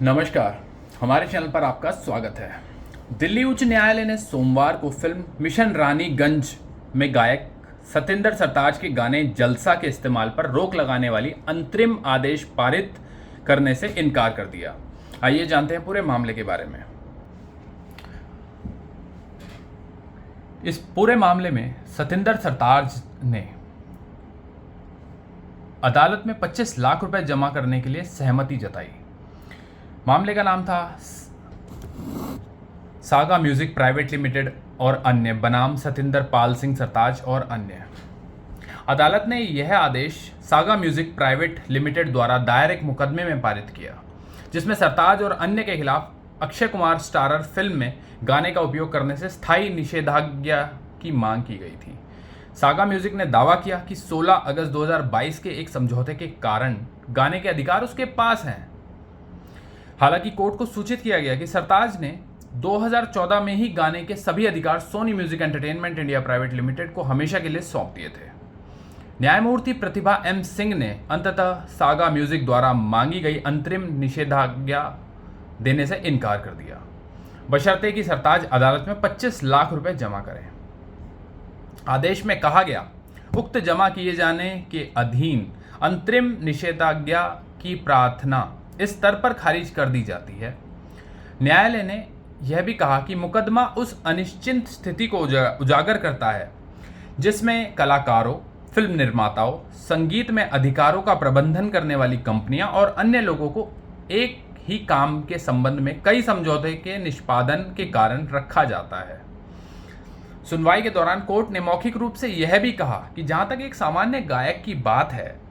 नमस्कार। हमारे चैनल पर आपका स्वागत है। दिल्ली उच्च न्यायालय ने सोमवार को फिल्म मिशन रानीगंज में गायक सतिंदर सरताज के गाने जलसा के इस्तेमाल पर रोक लगाने वाली अंतरिम आदेश पारित करने से इनकार कर दिया। आइए जानते हैं पूरे मामले के बारे में। इस पूरे मामले में सतिंदर सरताज ने अदालत में 25 लाख रुपए जमा करने के लिए सहमति जताई। मामले का नाम था सागा म्यूजिक प्राइवेट लिमिटेड और अन्य बनाम सतिंदर पाल सिंह सरताज और अन्य। अदालत ने यह आदेश सागा म्यूजिक प्राइवेट लिमिटेड द्वारा दायर एक मुकदमे में पारित किया, जिसमें सरताज और अन्य के खिलाफ अक्षय कुमार स्टारर फिल्म में गाने का उपयोग करने से स्थायी निषेधाज्ञा की मांग की गई थी। सागा म्यूजिक ने दावा किया कि 16 अगस्त 2022 के एक समझौते के कारण गाने के अधिकार उसके पास हैं। हालांकि कोर्ट को सूचित किया गया कि सरताज ने 2014 में ही गाने के सभी अधिकार Sony music entertainment India private limited को हमेशा के लिए सौंप दिए थे। न्यायमूर्ति प्रतिभा एम सिंह ने अंततः सागा म्यूजिक द्वारा मांगी गई अंतरिम निषेधाज्ञा देने से इनकार कर दिया, बशर्ते कि सरताज अदालत में 25 लाख रुपए जमा करें। आदेश में कहा गया, उक्त जमा किए जाने के अधीन अंतरिम निषेधाज्ञा की प्रार्थना इस स्तर पर खारिज कर दी जाती है। न्यायालय ने यह भी कहा कि मुकदमा उस अनिश्चित स्थिति को उजागर करता है जिसमें कलाकारों, फिल्म निर्माताओं, संगीत में अधिकारों का प्रबंधन करने वाली कंपनियां और अन्य लोगों को एक ही काम के संबंध में कई समझौते के निष्पादन के कारण रखा जाता है। सुनवाई के दौरान कोर्ट ने मौखिक रूप से यह भी कहा कि जहां तक एक सामान्य गायक की बात है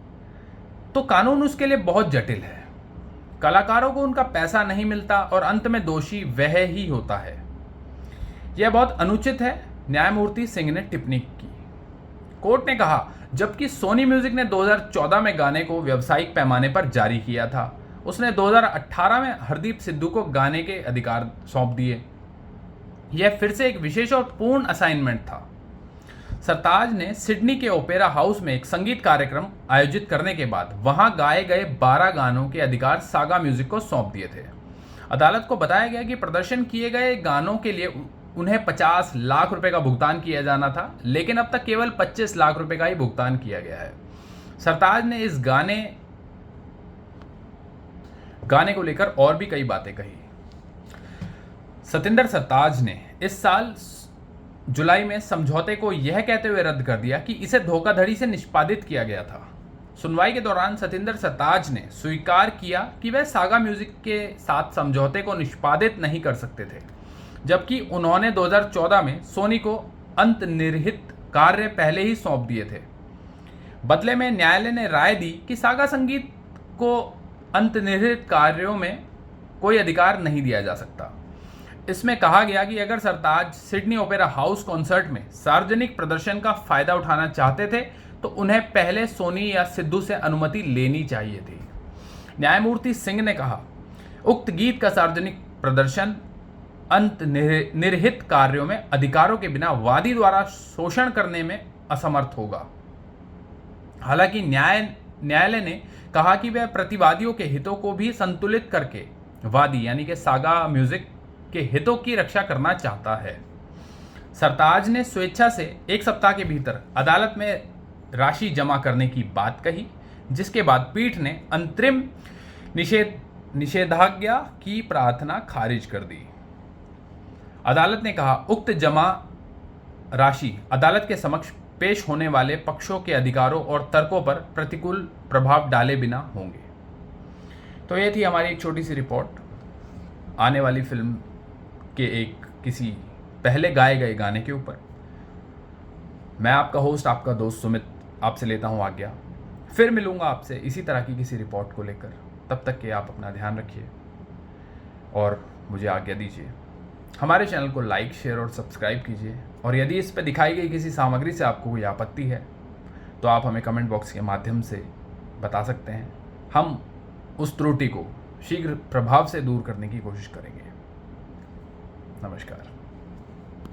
तो कानून उसके लिए बहुत जटिल है। कलाकारों को उनका पैसा नहीं मिलता और अंत में दोषी वह ही होता है। यह बहुत अनुचित है, न्यायमूर्ति सिंह ने टिप्पणी की। कोर्ट ने कहा, जबकि सोनी म्यूजिक ने 2014 में गाने को व्यावसायिक पैमाने पर जारी किया था, उसने 2018 में हरदीप सिद्धू को गाने के अधिकार सौंप दिए। यह फिर से एक विशेष और पूर्ण असाइनमेंट था। सरताज ने सिडनी के ओपेरा हाउस में एक संगीत कार्यक्रम आयोजित करने के बाद वहां गाए गए 12 गानों के अधिकार सागा म्यूजिक को सौंप दिए थे। अदालत को बताया गया कि प्रदर्शन किए गए गानों के लिए उन्हें 50 लाख रुपए का भुगतान किया जाना था, लेकिन अब तक केवल 25 लाख रुपए का ही भुगतान किया गया है। सरताज ने इस गाने को लेकर और भी कई बातें कही। सतिंदर सरताज ने इस साल जुलाई में समझौते को यह कहते हुए रद्द कर दिया कि इसे धोखाधड़ी से निष्पादित किया गया था। सुनवाई के दौरान सतिंदर सरताज ने स्वीकार किया कि वह सागा म्यूजिक के साथ समझौते को निष्पादित नहीं कर सकते थे, जबकि उन्होंने 2014 में सोनी को अंतर्निहित कार्य पहले ही सौंप दिए थे। बदले में न्यायालय ने राय दी कि सागा संगीत को अंतर्निहित कार्यों में कोई अधिकार नहीं दिया जा सकता। इसमें कहा गया कि अगर सरताज सिडनी ओपेरा हाउस कॉन्सर्ट में सार्वजनिक प्रदर्शन का फायदा उठाना चाहते थे तो उन्हें पहले सोनी या सिद्धू से अनुमति लेनी चाहिए थी। न्यायमूर्ति सिंह ने कहा, उक्त गीत का सार्वजनिक प्रदर्शन अंतर्निहित कार्यों में अधिकारों के बिना वादी द्वारा शोषण करने में असमर्थ होगा। हालांकि न्यायालय ने कहा कि वह प्रतिवादियों के हितों को भी संतुलित करके वादी यानी कि सागा म्यूजिक के हितों की रक्षा करना चाहता है। सरताज ने स्वेच्छा से 1 सप्ताह के भीतर अदालत में राशि जमा करने की बात कही, जिसके बाद पीठ ने अंतरिम निषेधाज्ञा की प्रार्थना खारिज कर दी। अदालत ने कहा, उक्त जमा राशि अदालत के समक्ष पेश होने वाले पक्षों के अधिकारों और तर्कों पर प्रतिकूल प्रभाव डाले बिना होंगे। तो ये थी हमारी एक छोटी सी रिपोर्ट आने वाली फिल्म के एक किसी पहले गाए गए गाने के ऊपर। मैं आपका होस्ट, आपका दोस्त सुमित, आपसे लेता हूं आज्ञा। फिर मिलूंगा आपसे इसी तरह की किसी रिपोर्ट को लेकर। तब तक के आप अपना ध्यान रखिए और मुझे आज्ञा दीजिए। हमारे चैनल को लाइक, शेयर और सब्सक्राइब कीजिए, और यदि इस पर दिखाई गई किसी सामग्री से आपको कोई आपत्ति है तो आप हमें कमेंट बॉक्स के माध्यम से बता सकते हैं। हम उस त्रुटि को शीघ्र प्रभाव से दूर करने की कोशिश करेंगे। नमस्कार।